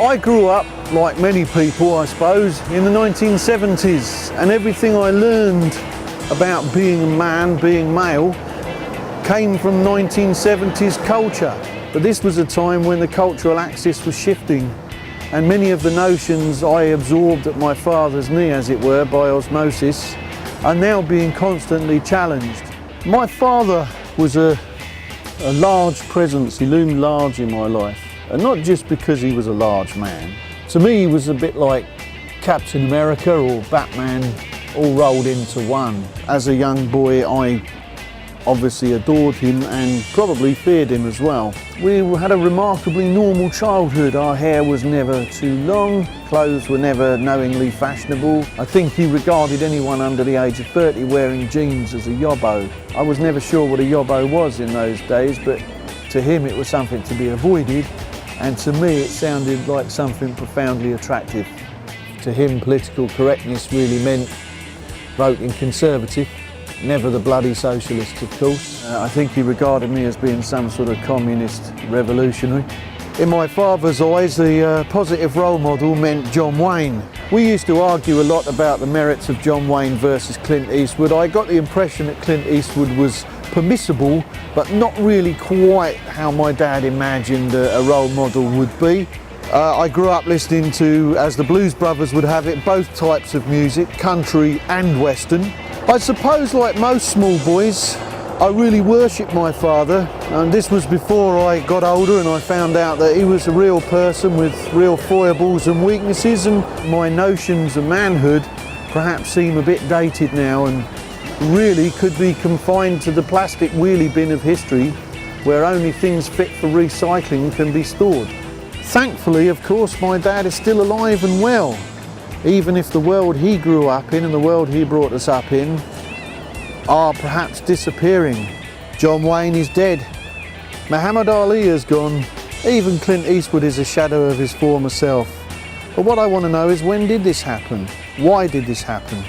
I grew up, like many people I suppose, in the 1970s, and everything I learned about being a man, being male, came from 1970s culture. But this was a time when the cultural axis was shifting, and many of the notions I absorbed at my father's knee, as it were, by osmosis, are now being constantly challenged. My father was a large presence. He loomed large in my life, and not just because he was a large man. To me, he was a bit like Captain America or Batman all rolled into one. As a young boy, I obviously adored him and probably feared him as well. We had a remarkably normal childhood. Our hair was never too long, clothes were never knowingly fashionable. I think he regarded anyone under the age of 30 wearing jeans as a yobbo. I was never sure what a yobbo was in those days, but to him it was something to be avoided, and to me it sounded like something profoundly attractive. To him, political correctness really meant voting Conservative. Never the bloody socialist, of course. I think he regarded me as being some sort of communist revolutionary. In my father's eyes, the positive role model meant John Wayne. We used to argue a lot about the merits of John Wayne versus Clint Eastwood. I got the impression that Clint Eastwood was permissible, but not really quite how my dad imagined a role model would be. I grew up listening to, as the Blues Brothers would have it, both types of music, country and western. I suppose, like most small boys, I really worshipped my father, and this was before I got older and I found out that he was a real person with real foibles and weaknesses, and my notions of manhood perhaps seem a bit dated now and really could be confined to the plastic wheelie bin of history, where only things fit for recycling can be stored. Thankfully, of course, my dad is still alive and well, even if the world he grew up in and the world he brought us up in are perhaps disappearing. John Wayne is dead. Muhammad Ali is gone. Even Clint Eastwood is a shadow of his former self. But what I want to know is, when did this happen? Why did this happen?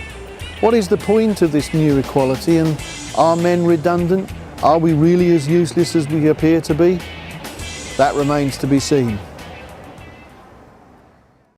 What is the point of this new equality, and are men redundant? Are we really as useless as we appear to be? That remains to be seen.